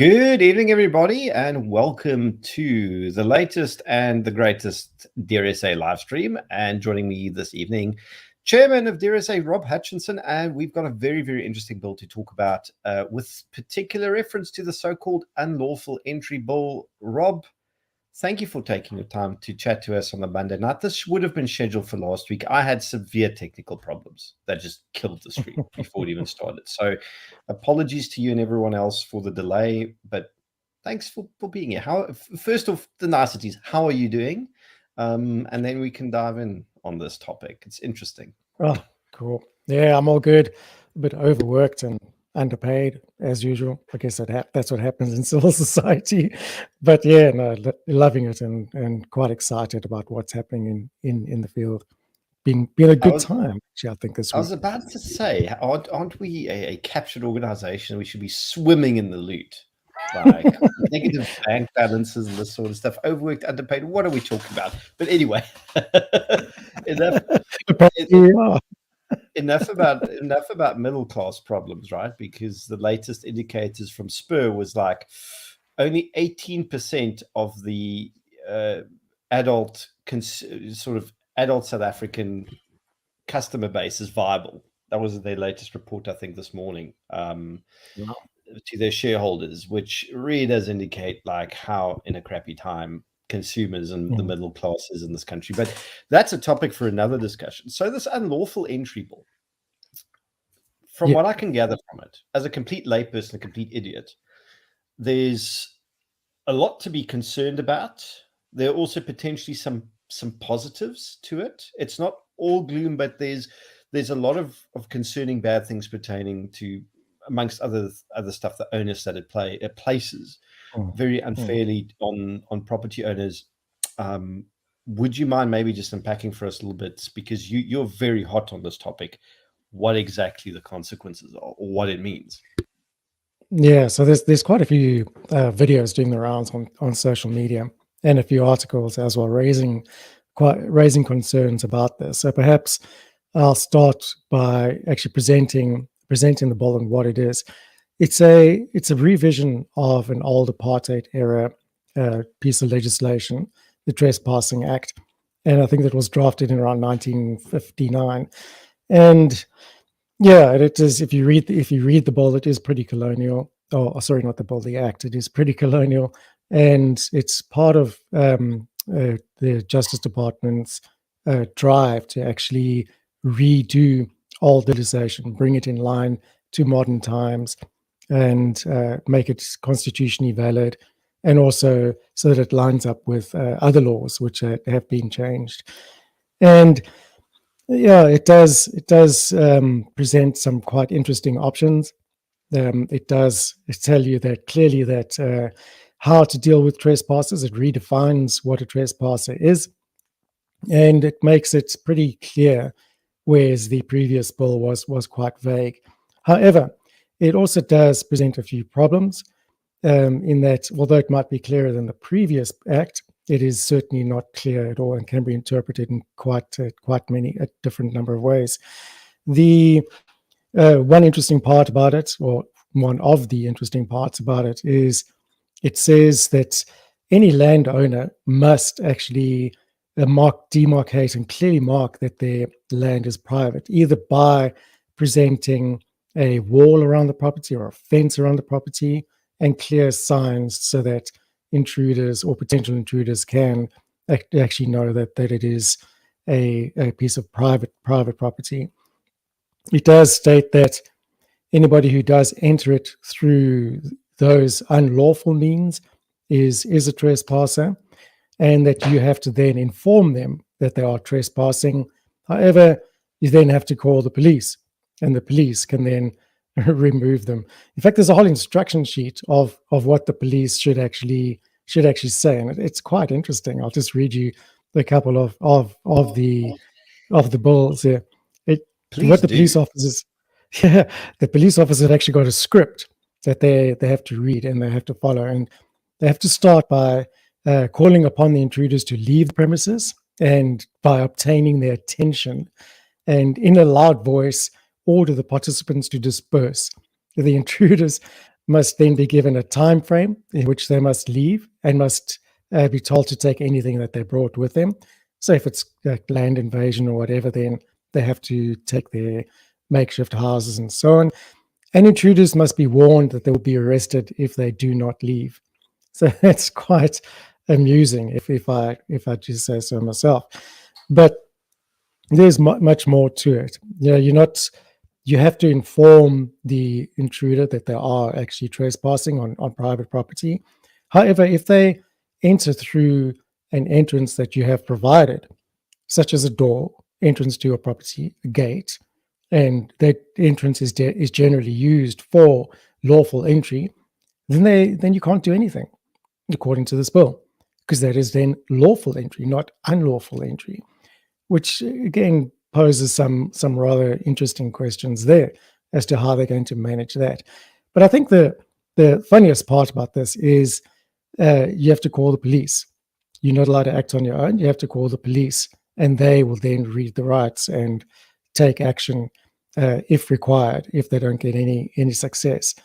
Good evening, everybody, and welcome to the latest and the greatest DearSA live stream. And joining me this evening, Chairman of DearSA, Rob Hutchinson, and we've got a very, very interesting bill to talk about with particular reference to the so-called Unlawful Entry Bill. Rob, thank you for taking the time to chat to us on the Monday night. This would have been scheduled for last week. I had severe technical problems that just killed the stream before it even started. So apologies to you and everyone else for the delay, but thanks for being here. First off, the niceties, how are you doing? And then we can dive in on this topic. It's interesting. Oh, cool. Yeah, I'm all good. A bit overworked and underpaid as usual. I guess that's what happens in civil society. But yeah, no, loving it and quite excited about what's happening in the field. Been a good time, actually, I think, this week. I was about to say, aren't we a captured organization? We should be swimming in the loot. Like negative bank balances and this sort of stuff. Overworked, underpaid. What are we talking about? But anyway, enough about middle class problems, right? Because the latest indicators from Spur was like only 18% of the adult South African customer base is viable. That was their latest report, I think, this morning. To their shareholders, which really does indicate like how in a crappy time consumers and the middle classes in this country. But that's a topic for another discussion. So this unlawful entry bill, from what I can gather from it, as a complete layperson, a complete idiot, there's a lot to be concerned about. There are also potentially some positives to it. It's not all gloom, but there's a lot of concerning bad things pertaining to, amongst other stuff, the onus that it places very unfairly on property owners. Would you mind maybe just unpacking for us a little bit, because you're very hot on this topic, what exactly the consequences are or what it means? Yeah, so there's quite a few videos doing the rounds on social media and a few articles as well raising concerns about this. So perhaps I'll start by actually presenting the bill and what it is. It's a revision of an old apartheid era piece of legislation, the Trespassing Act, and I think that was drafted in around 1959. And yeah, it is. If you read the bill, it is pretty colonial. Oh, sorry, not the bill, the act. It is pretty colonial, and it's part of the Justice Department's drive to actually redo old legislation, bring it in line to modern times, and make it constitutionally valid, and also so that it lines up with other laws which have been changed. And yeah, it does present some quite interesting options. It does tell you that clearly that how to deal with trespassers. It redefines what a trespasser is, and it makes it pretty clear, whereas the previous bill was quite vague. However, it also does present a few problems in that, although it might be clearer than the previous act, it is certainly not clear at all and can be interpreted in quite a different number of ways. The one interesting part about it, or one of the interesting parts about it, is it says that any landowner must actually demarcate and clearly mark that their land is private, either by presenting a wall around the property or a fence around the property and clear signs so that intruders or potential intruders can actually know that it is a piece of private property. It does state that anybody who does enter it through those unlawful means is a trespasser, and that you have to then inform them that they are trespassing. However, you then have to call the police, and the police can then remove them. In fact, there's a whole instruction sheet of what the police should actually say, and it's quite interesting. I'll just read you a couple of the bills here. The police officers have actually got a script that they have to read and they have to follow, and they have to start by calling upon the intruders to leave the premises, and by obtaining their attention, and in a loud voice order the participants to disperse. The intruders must then be given a time frame in which they must leave and must be told to take anything that they brought with them. So if it's land invasion or whatever, then they have to take their makeshift houses and so on. And intruders must be warned that they will be arrested if they do not leave. So that's quite amusing, if I just say so myself. But there's much more to it. You have to inform the intruder that they are actually trespassing on private property. However, if they enter through an entrance that you have provided, such as a door, entrance to your property, a gate, and that entrance is generally used for lawful entry, then you can't do anything according to this bill, because that is then lawful entry, not unlawful entry, which again poses some rather interesting questions there as to how they're going to manage that. But I think the funniest part about this is you have to call the police. You're not allowed to act on your own. You have to call the police, and they will then read the rights and take action if required, if they don't get any success,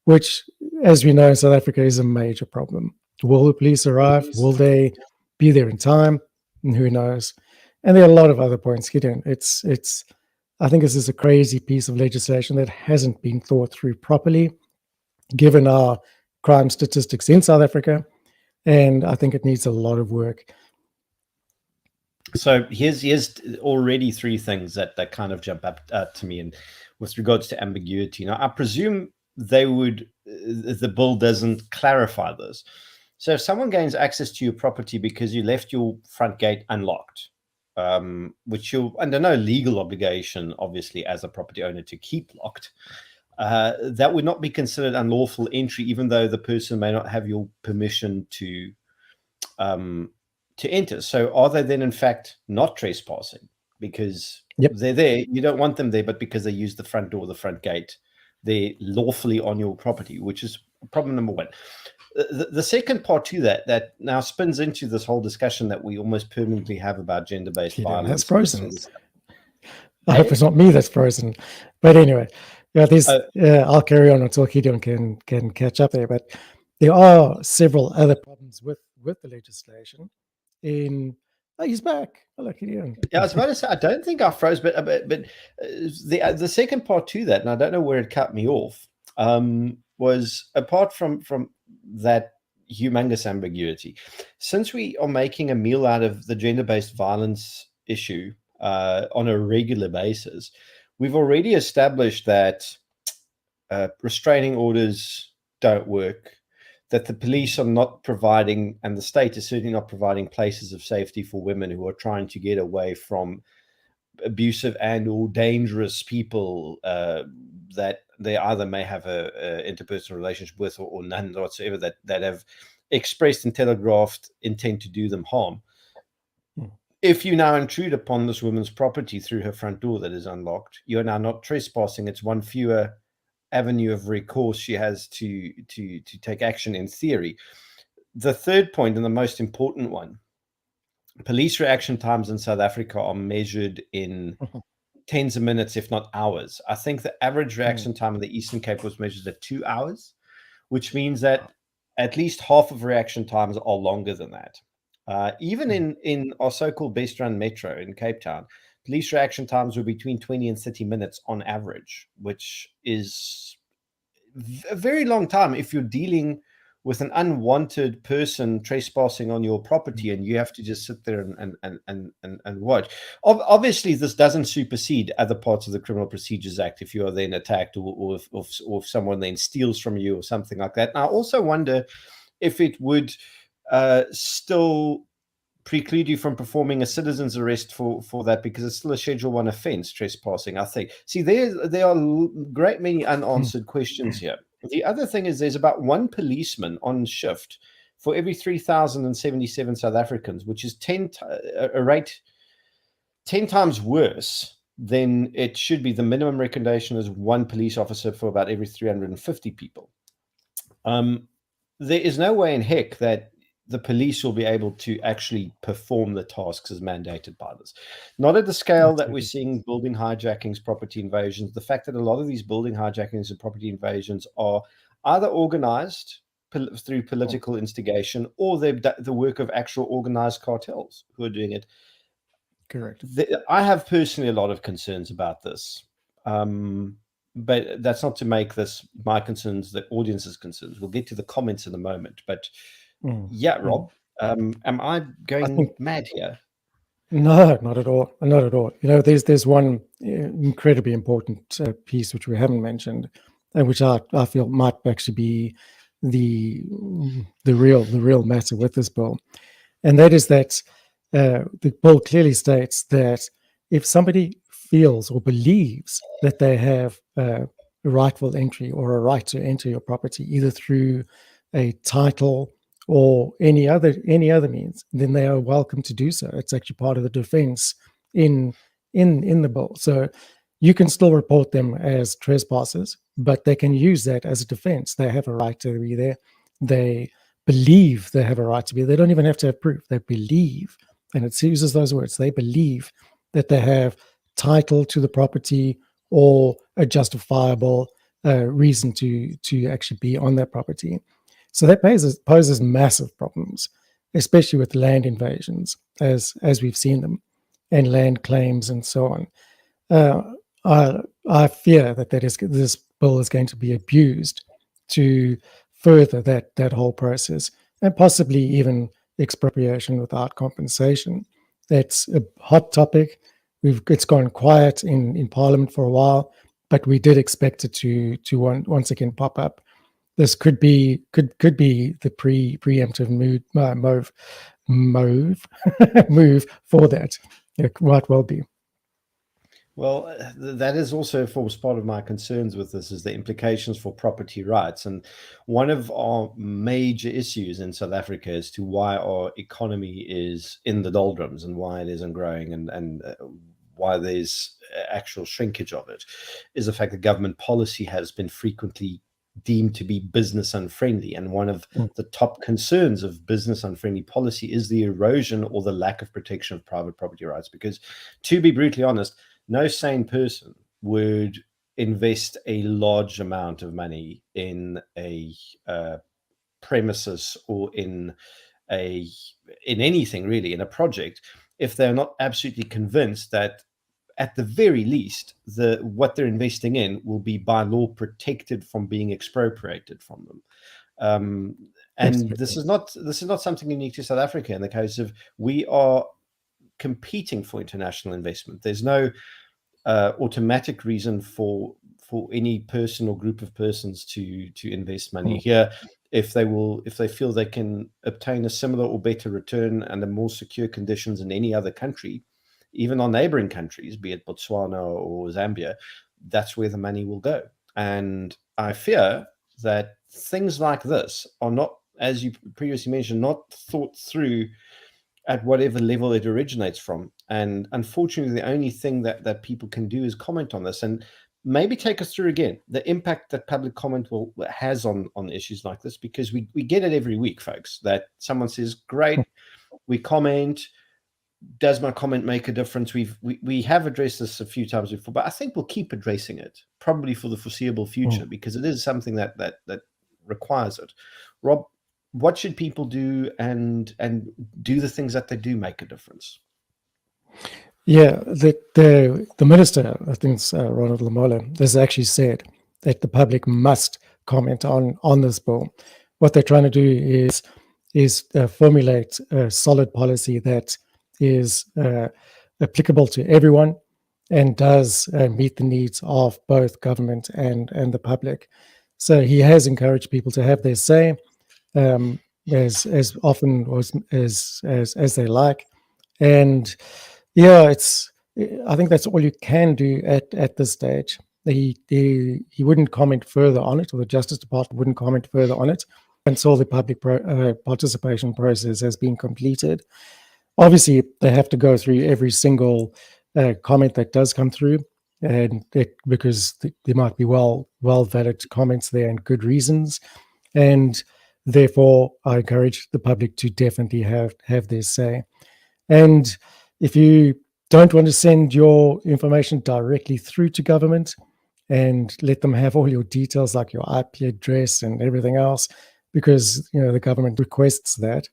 which, as we know, in South Africa is a major problem. Will the police arrive? Will they be there in time? And who knows? And there are a lot of other points, Gideon. I think this is a crazy piece of legislation that hasn't been thought through properly, given our crime statistics in South Africa, and I think it needs a lot of work. So here's already three things that kind of jump up to me, and with regards to ambiguity. Now, I presume the bill doesn't clarify this. So if someone gains access to your property because you left your front gate unlocked, which you're under no legal obligation, obviously, as a property owner to keep locked, that would not be considered unlawful entry, even though the person may not have your permission to enter. So are they then in fact not trespassing because they're there? You don't want them there, but because they use the front door, the front gate, they're lawfully on your property, which is problem number one. The second part to that now spins into this whole discussion that we almost permanently have about gender-based violence. That's frozen. I hope it's not me that's frozen. But anyway, I'll carry on until Gideon can catch up there. But there are several other problems with the legislation. He's back. Hello, Gideon. Yeah, I was about to say, I don't think I froze, but the second part to that, and I don't know where it cut me off, was apart from that humongous ambiguity. Since we are making a meal out of the gender-based violence issue on a regular basis, we've already established that restraining orders don't work, that the police are not providing, and the state is certainly not providing, places of safety for women who are trying to get away from abusive and or dangerous people that they either may have a interpersonal relationship with or none whatsoever, that have expressed and telegraphed intent to do them harm. If you now intrude upon this woman's property through her front door that is unlocked, you're now not trespassing. It's one fewer avenue of recourse she has to take action in theory. The third point, and the most important one, police reaction times in South Africa are measured in tens of minutes, if not hours. I think the average reaction time in the Eastern Cape was measured at 2 hours, which means that at least half of reaction times are longer than that. Even in our so-called best run metro in Cape Town, police reaction times were between 20 and 30 minutes on average, which is a very long time if you're dealing with an unwanted person trespassing on your property and you have to just sit there and watch. Obviously, this doesn't supersede other parts of the Criminal Procedures Act if you are then attacked or if someone then steals from you or something like that. And I also wonder if it would still preclude you from performing a citizen's arrest for that, because it's still a Schedule 1 offense, trespassing, I think. See, there are a great many unanswered questions here. The other thing is there's about one policeman on shift for every 3,077 South Africans, which is a rate 10 times worse than it should be. The minimum recommendation is one police officer for about every 350 people. There is no way in heck that the police will be able to actually perform the tasks as mandated by this. Not at the scale that we're seeing building hijackings, property invasions. The fact that a lot of these building hijackings and property invasions are either organized through political instigation, or the work of actual organized cartels who are doing it. Correct. I have personally a lot of concerns about this. But that's not to make this my concerns the audience's concerns. We'll get to the comments in a moment. But yeah, Rob, am I going mad here? No, not at all. Not at all. There's one incredibly important piece which we haven't mentioned, and which I feel might actually be the real matter with this bill, and that is that the bill clearly states that if somebody feels or believes that they have rightful entry or a right to enter your property, either through a title or any other means, then they are welcome to do so. It's actually part of the defense in the bill. So you can still report them as trespassers, but they can use that as a defense. They have a right to be there. They believe they have a right to be there. They don't even have to have proof. They believe, and it uses those words. They believe that they have title to the property or a justifiable reason to actually be on that property. So that poses massive problems, especially with land invasions, as we've seen them, and land claims and so on. I fear that this bill is going to be abused to further that whole process, and possibly even expropriation without compensation. That's a hot topic. It's gone quiet in Parliament for a while, but we did expect it to once again pop up. This could be the preemptive move for that. It might well be. Well, that is also forms part of my concerns with this, is the implications for property rights. And one of our major issues in South Africa as to why our economy is in the doldrums and why it isn't growing, and why there's actual shrinkage of it, is the fact that government policy has been frequently deemed to be business unfriendly. And one of the top concerns of business unfriendly policy is the erosion or the lack of protection of private property rights. Because, to be brutally honest, no sane person would invest a large amount of money in a premises or in anything really, in a project, if they're not absolutely convinced that at the very least what they're investing in will be by law protected from being expropriated from them. And this is not something unique to South Africa. In the case of, we are competing for international investment. There's no automatic reason for any person or group of persons to invest money here if they feel they can obtain a similar or better return under more secure conditions in any other country, even our neighboring countries, be it Botswana or Zambia. That's where the money will go. And I fear that things like this are not, as you previously mentioned, not thought through at whatever level it originates from. And unfortunately, the only thing that people can do is comment on this, and maybe take us through again the impact that public comment has on issues like this, because we get it every week, folks, that someone says, great, we comment. Does my comment make a difference? We have addressed this a few times before, but I think we'll keep addressing it probably for the foreseeable future, because it is something that requires it. Rob, what should people do, and do the things that they do make a difference? Yeah, the minister, I think it's Ronald Lamola, has actually said that the public must comment on this bill. What they're trying to do is formulate a solid policy that is applicable to everyone and does meet the needs of both government and the public. So he has encouraged people to have their say as often as they like, and yeah, I think that's all you can do at this stage. He wouldn't comment further on it, or the Justice Department wouldn't comment further on it until the public participation process has been completed. Obviously, they have to go through every single comment that does come through, and because there might be well valid comments there and good reasons, and therefore I encourage the public to definitely have their say. And if you don't want to send your information directly through to government, and let them have all your details like your IP address and everything else, because the government requests that,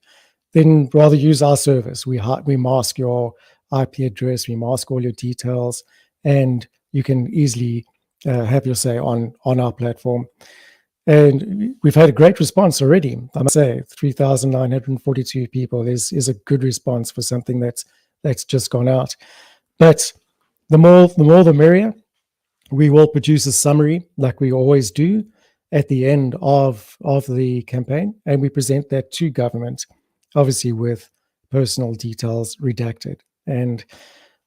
then rather use our service. We mask your IP address, we mask all your details, and you can easily have your say on our platform. And we've had a great response already. I must say, 3,942 people is a good response for something that's just gone out. But the more the merrier. We will produce a summary like we always do at the end of the campaign, and we present that to government, obviously with personal details redacted. And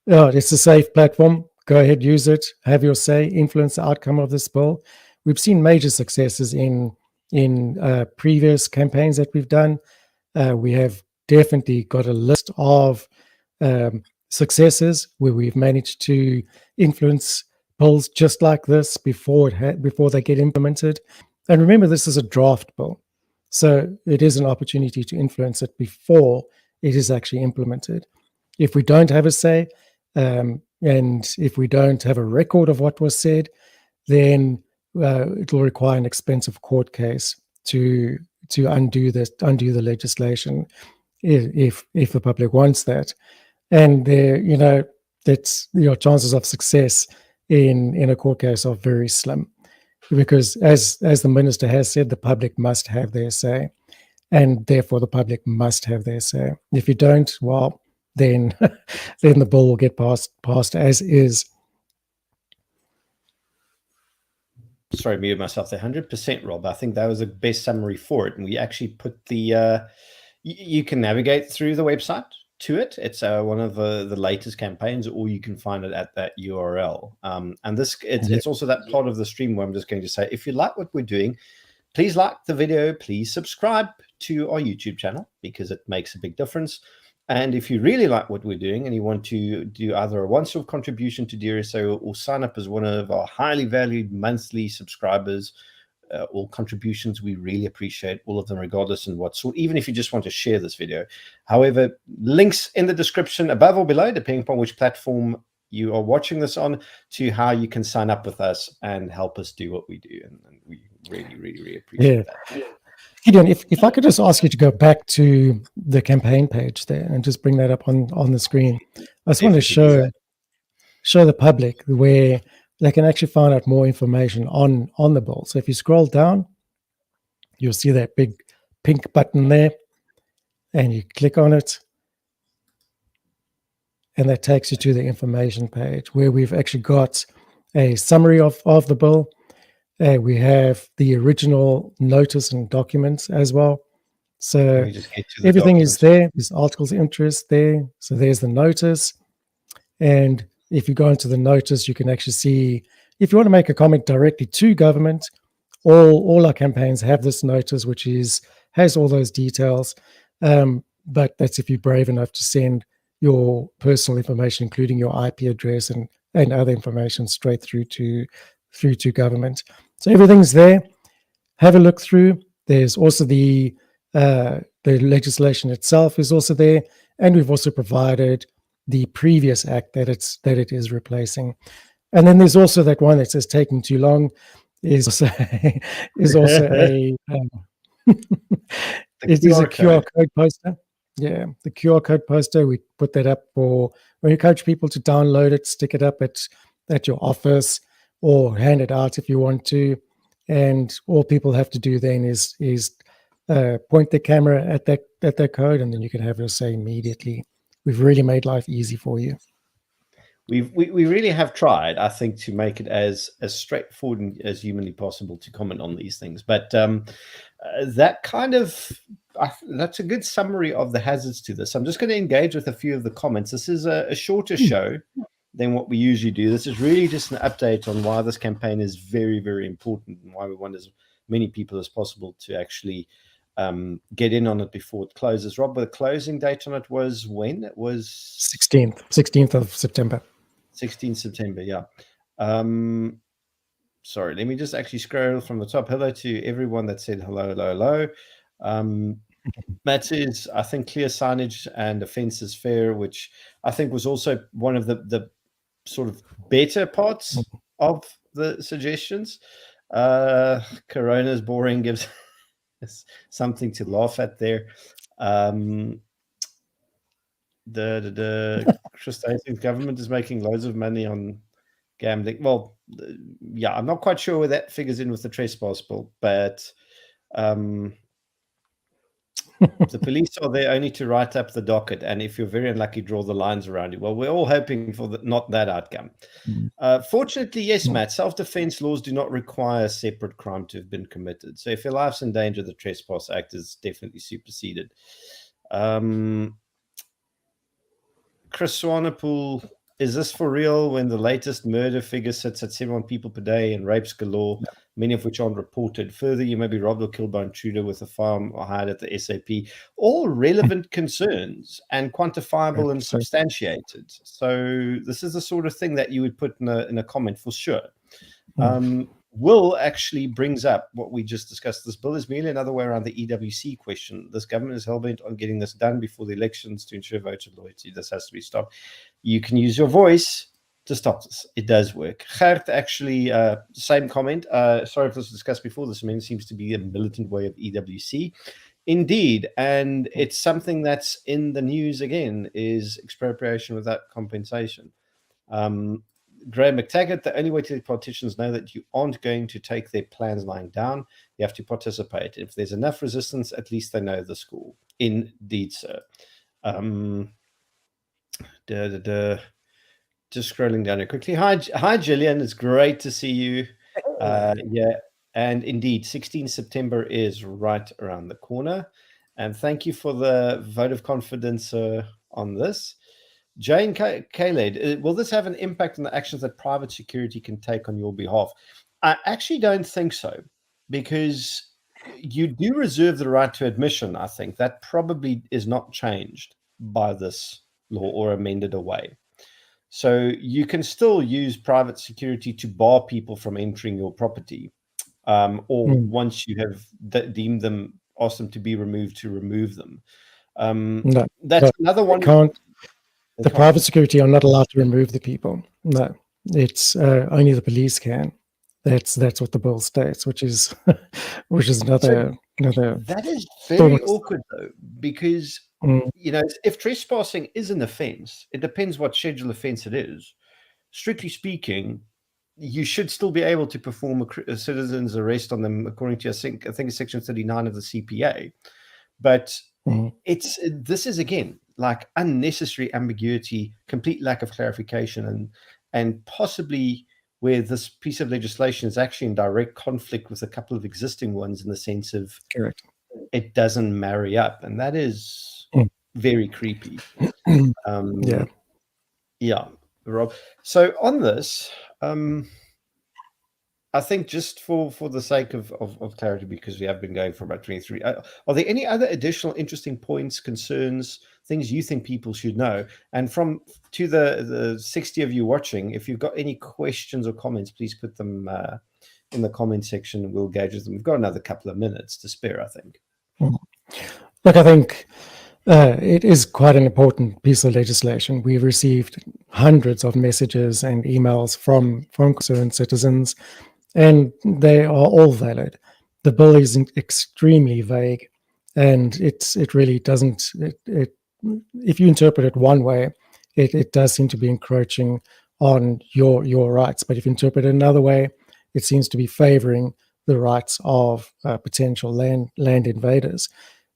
it's a safe platform. Go ahead, use it, have your say, influence the outcome of this bill. We've seen major successes in previous campaigns that we've done. We have definitely got a list of successes where we've managed to influence bills just like this before they get implemented. And remember, this is a draft bill, so it is an opportunity to influence it before it is actually implemented. If we don't have a say, and if we don't have a record of what was said, then it will require an expensive court case to undo the legislation if the public wants that. And that's your chances of success in a court case are very slim, because as the minister has said, the public must have their say, and therefore the public must have their say. If you don't, well, then then the bill will get passed as is. Sorry, muted myself there. 100%, Rob. I think that was the best summary for it, and we actually put the you can navigate through the website to it. It's one of the latest campaigns, or you can find it at that URL. And it's also that part of the stream where I'm just going to say, if you like what we're doing, please like the video, please subscribe to our YouTube channel, because it makes a big difference. And if you really like what we're doing and you want to do either a once-off contribution to DearSA or sign up as one of our highly valued monthly subscribers, all contributions, we really appreciate all of them, regardless in what sort, even if you just want to share this video. However, links in the description above or below, depending upon which platform you are watching this on, to how you can sign up with us and help us do what we do. And we really, really, really appreciate that. Gideon, if I could just ask you to go back to the campaign page there and just bring that up on the screen. I just want to show the public where they can actually find out more information on the bill. So if you scroll down, you'll see that big pink button there, and you click on it, and that takes you to the information page where we've actually got a summary of the bill. We have the original notice and documents as well. So everything is there. There's articles of interest there. So there's the notice. And if you go into the notice, you can actually see, if you want to make a comment directly to government, all our campaigns have this notice, which has all those details. But that's if you're brave enough to send your personal information, including your IP address and other information, straight through to government. So everything's there. Have a look through. There's also the legislation itself is also there, and we've also provided the previous act that it is replacing. And then there's also that one that says taking too long is also a it is a QR code poster. Yeah, the QR code poster, we put that up for, we encourage people to download it, stick it up at your office, or hand it out if you want to. And all people have to do then is point the camera at that code, and then you can have your say immediately. We've really made life easy for you. We really have tried, I think, to make it as straightforward and as humanly possible to comment on these things. But that kind of, that's a good summary of the hazards to this. I'm just going to engage with a few of the comments. This is a shorter show than what we usually do. This is really just an update on why this campaign is very, very important, and why we want as many people as possible to actually get in on it before it closes. Rob, the closing date on it was when? It was 16th of September. 16th September, yeah. Sorry, let me just actually scroll from the top. Hello to everyone that said hello. Matt says, I think clear signage and offence is fair, which I think was also one of the sort of better parts of the suggestions. Corona's boring gives something to laugh at there. The Christian government is making loads of money on gambling. Well, yeah, I'm not quite sure where that figures in with the trespass bill, but the police are there only to write up the docket, and if you're very unlucky, draw the lines around you. Well, we're all hoping for not that outcome. Fortunately, yes, Matt, self-defense laws do not require a separate crime to have been committed. So if your life's in danger, the Trespass Act is definitely superseded. Chris Swanepoel, is this for real when the latest murder figure sits at 71 people per day and rapes galore, many of which aren't reported? Further, you may be robbed or killed by an intruder with a firearm or hired at the SAP. All relevant concerns and quantifiable and substantiated. So this is the sort of thing that you would put in a comment for sure. Will actually brings up what we just discussed. This bill is merely another way around the EWC question. This government is hell-bent on getting this done before the elections to ensure voter loyalty. This has to be stopped. You can use your voice to stop this. It does work. Gert, actually, same comment. Sorry if this was discussed before. This amendment seems to be a militant way of EWC. Indeed, and it's something that's in the news again, is expropriation without compensation. Graham McTaggart, the only way to let politicians know that you aren't going to take their plans lying down, you have to participate. If there's enough resistance, at least they know the score. Indeed, sir. Just scrolling down here quickly. Hi, Gillian. It's great to see you. Yeah, and indeed, 16 September is right around the corner. And thank you for the vote of confidence on this. Jane Kaled, will this have an impact on the actions that private security can take on your behalf? I actually don't think so, because you do reserve the right to admission. I think that probably is not changed by this law or amended away. So you can still use private security to bar people from entering your property, or once you have deemed them, asked them to be removed, to remove them. That's another one. The private security are not allowed to remove the people. No, it's only the police can. That's what the bill states, which is another. That is very awkward though, because if trespassing is an offence, it depends what schedule offence it is. Strictly speaking, you should still be able to perform a citizen's arrest on them according to I think it's Section 39 of the CPA, but this is again like unnecessary ambiguity, complete lack of clarification, and possibly where this piece of legislation is actually in direct conflict with a couple of existing ones in the sense of it doesn't marry up, and that is very creepy. Yeah, Rob. So on this, I think just for the sake of clarity, because we have been going for about 23, are there any other additional interesting points, concerns, things you think people should know? And to the 60 of you watching, if you've got any questions or comments, please put them in the comment section and we'll gauge them. We've got another couple of minutes to spare, I think. Look, I think it is quite an important piece of legislation. We've received hundreds of messages and emails from concerned citizens, and they are all valid. The bill is extremely vague, and it really doesn't. If you interpret it one way, it does seem to be encroaching on your rights. But if you interpret it another way, it seems to be favoring the rights of potential land invaders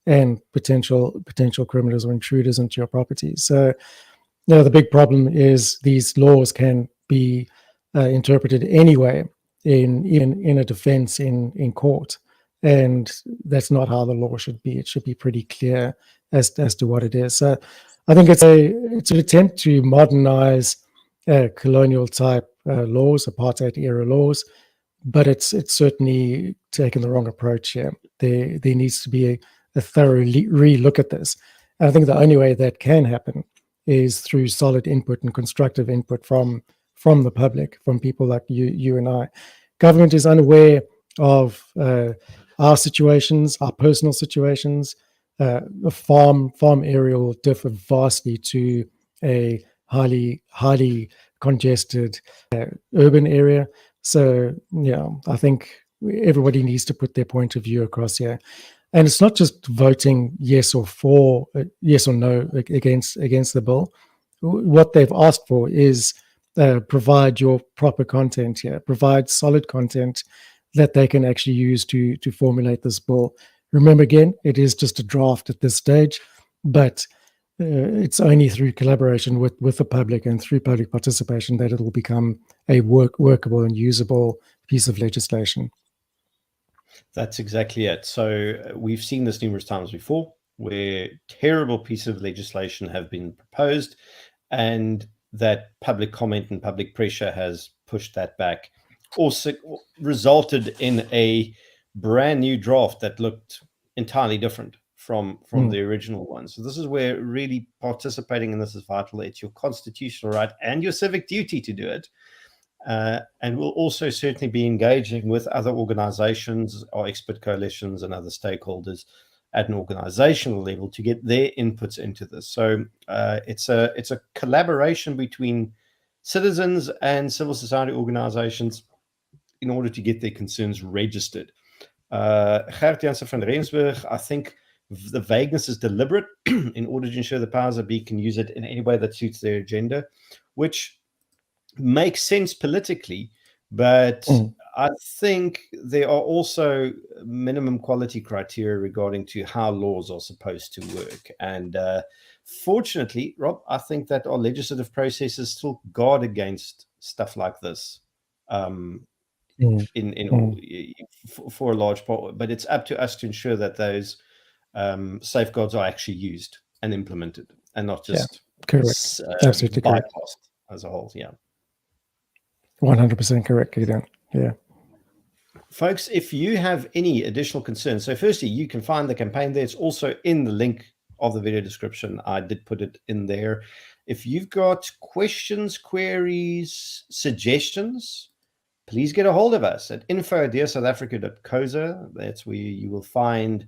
and potential criminals or intruders into your property. So, the big problem is these laws can be interpreted anyway in a defense in court, and that's not how the law should be. It should be pretty clear as to what it is. So I think it's an attempt to modernize colonial type laws, apartheid era laws, but it's certainly taken the wrong approach here. There needs to be a thorough re-look at this. And I think the only way that can happen is through solid input and constructive input from the public, from people like you and I. Government is unaware of our situations, our personal situations. A farm area will differ vastly to a highly congested urban area. So yeah, I think everybody needs to put their point of view across here. And it's not just voting yes or no against the bill. What they've asked for is provide your proper content here, provide solid content that they can actually use to formulate this bill. Remember, again, it is just a draft at this stage, but it's only through collaboration with the public and through public participation that it will become a workable and usable piece of legislation. That's exactly it. So we've seen this numerous times before, where terrible pieces of legislation have been proposed, and that public comment and public pressure has pushed that back, also resulted in a brand new draft that looked entirely different from the original one. So this is where really participating in this is vital. It's your constitutional right and your civic duty to do it. And we'll also certainly be engaging with other organizations or expert coalitions and other stakeholders at an organizational level to get their inputs into this. So it's a collaboration between citizens and civil society organizations in order to get their concerns registered. Gert Jansen van Rensburg, I think the vagueness is deliberate in order to ensure the powers that be can use it in any way that suits their agenda, which makes sense politically, but I think there are also minimum quality criteria regarding to how laws are supposed to work. And fortunately, Rob, I think that our legislative processes still guard against stuff like this for a large part. But it's up to us to ensure that those safeguards are actually used and implemented and not just absolutely bypassed as a whole. Yeah. 100% correct, Gideon. Yeah. Folks, if you have any additional concerns, so firstly, you can find the campaign there. It's also in the link of the video description. I did put it in there. If you've got questions, queries, suggestions, please get a hold of us at info@dearsouthafrica.co.za. That's where you will find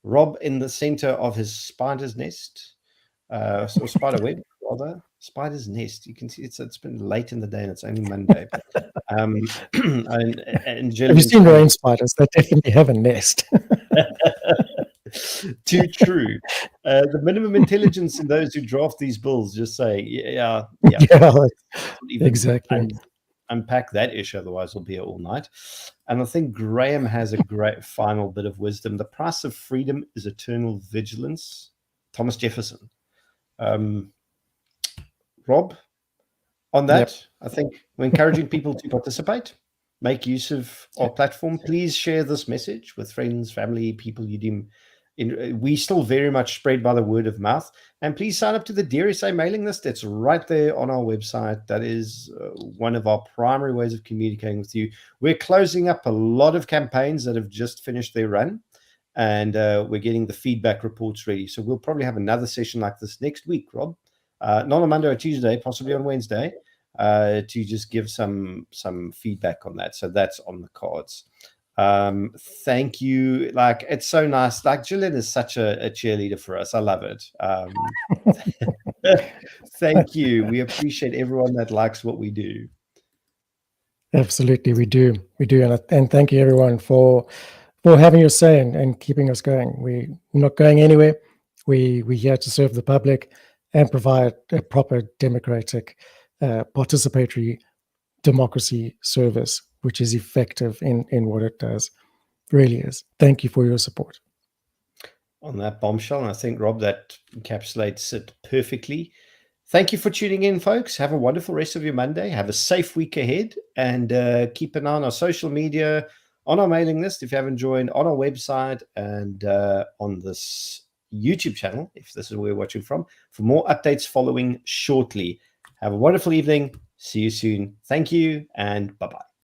Rob in the center of his spider's nest, or spider web, rather. Spider's nest. You can see it's been late in the day and it's only Monday. And have you seen rain spiders? They definitely have a nest. Too true. The minimum intelligence in those who draft these bills just say, yeah, exactly. Unpack that issue, otherwise we'll be here all night. And I think Graham has a great final bit of wisdom. The price of freedom is eternal vigilance. Thomas Jefferson. Rob, on that, I think we're encouraging people to participate, make use of our platform. Please share this message with friends, family, people you deem. We still very much spread by the word of mouth. And please sign up to the DearSA mailing list. It's right there on our website. That is one of our primary ways of communicating with you. We're closing up a lot of campaigns that have just finished their run. And we're getting the feedback reports ready. So we'll probably have another session like this next week, Rob. Not on Monday or Tuesday, possibly on Wednesday, to just give some feedback on that. So that's on the cards. Thank you. Like, it's so nice. Like, Gillian is such a cheerleader for us. I love it. Thank you. We appreciate everyone that likes what we do. Absolutely, we do. And thank you, everyone, for having your say and keeping us going. We're not going anywhere. We're here to serve the public and provide a proper democratic, participatory democracy service, which is effective in what it does. Really is. Thank you for your support. On that bombshell, and I think, Rob, that encapsulates it perfectly. Thank you for tuning in, folks. Have a wonderful rest of your Monday. Have a safe week ahead, and keep an eye on our social media, on our mailing list if you haven't joined, on our website, and on this YouTube channel, if this is where you're watching from, for more updates following shortly. Have a wonderful evening. See you soon. Thank you, and bye-bye.